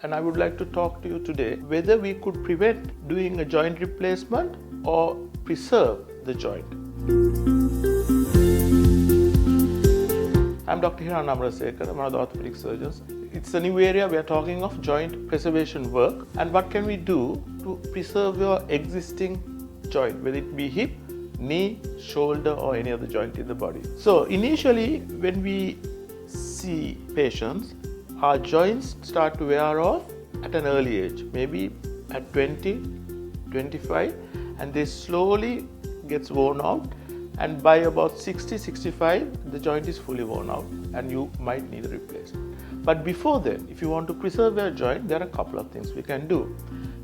And I would like to talk to you today whether we could prevent doing a joint replacement or preserve the joint. I'm Dr. HIran Amarasekera, I'm one of the orthopedic surgeons. It's a new area we are talking of joint preservation work, and what can we do to preserve your existing joint, whether it be hip, knee, shoulder or any other joint in the body. So initially when we see patients, our joints start to wear off at an early age, maybe at 20, 25, and they slowly gets worn out, and by about 60, 65 the joint is fully worn out and you might need a replacement. But before then, if you want to preserve your joint, there are a couple of things we can do.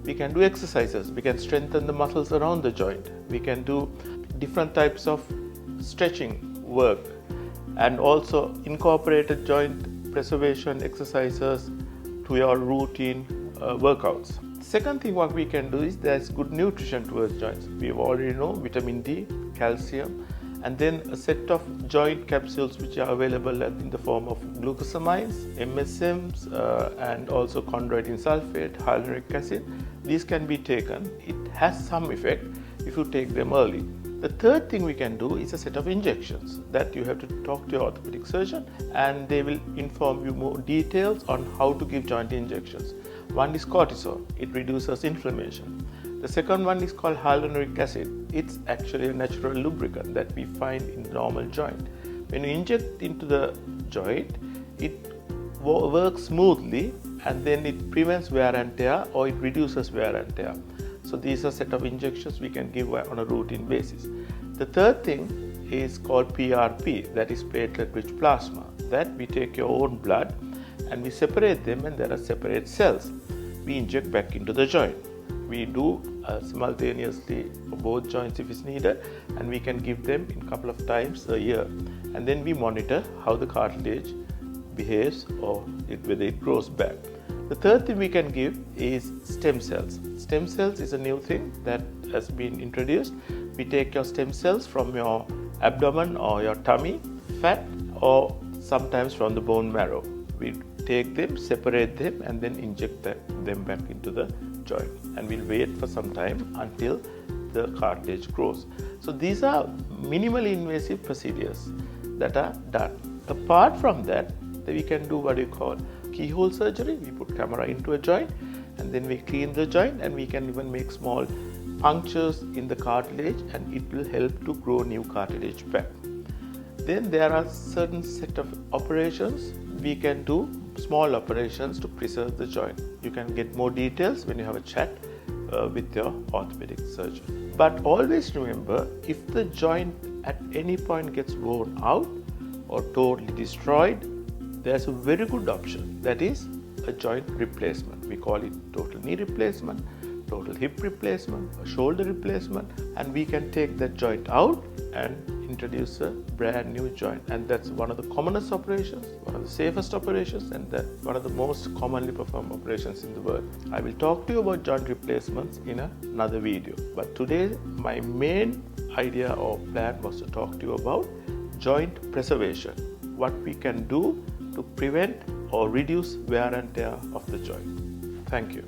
We can do exercises, we can strengthen the muscles around the joint, we can do different types of stretching work and also incorporated joint preservation exercises to your routine workouts. Second thing what we can do is there's good nutrition towards joints. We already know vitamin D, calcium, and then a set of joint capsules which are available in the form of glucosamines, MSMs, and also chondroitin sulfate, hyaluronic acid. These can be taken. It has some effect if you take them early. The third thing we can do is a set of injections that you have to talk to your orthopedic surgeon and they will inform you more details on how to give joint injections. One is cortisone, it reduces inflammation. The second one is called hyaluronic acid. It's actually a natural lubricant that we find in the normal joint. When you inject into the joint, it works smoothly and then it prevents wear and tear or it reduces wear and tear. So these are a set of injections we can give on a routine basis. The third thing is called PRP, that is platelet-rich plasma. That we take your own blood and we separate them, and there are separate cells. We inject back into the joint. We do simultaneously for both joints if it's needed, and we can give them in a couple of times a year. And then we monitor how the cartilage behaves or whether it grows back. The third thing we can give is stem cells. Stem cells is a new thing that has been introduced. We take your stem cells from your abdomen or your tummy, fat, or sometimes from the bone marrow. We take them, separate them, and then inject them back into the joint. And we'll wait for some time until the cartilage grows. So these are minimally invasive procedures that are done. Apart from that, we can do what we call keyhole surgery. We put camera into a joint and then we clean the joint, and we can even make small punctures in the cartilage and it will help to grow new cartilage back. Then there are certain set of operations we can do, small operations to preserve the joint. You can get more details when you have a chat with your orthopedic surgeon. But always remember, if the joint at any point gets worn out or totally destroyed, there's a very good option, that is a joint replacement. We call it total knee replacement, total hip replacement, a shoulder replacement, and we can take that joint out and introduce a brand new joint. And that's one of the commonest operations, one of the safest operations, and that's one of the most commonly performed operations in the world. I will talk to you about joint replacements in another video, but today my main idea or plan was to talk to you about joint preservation, what we can do to prevent or reduce wear and tear of the joint. Thank you.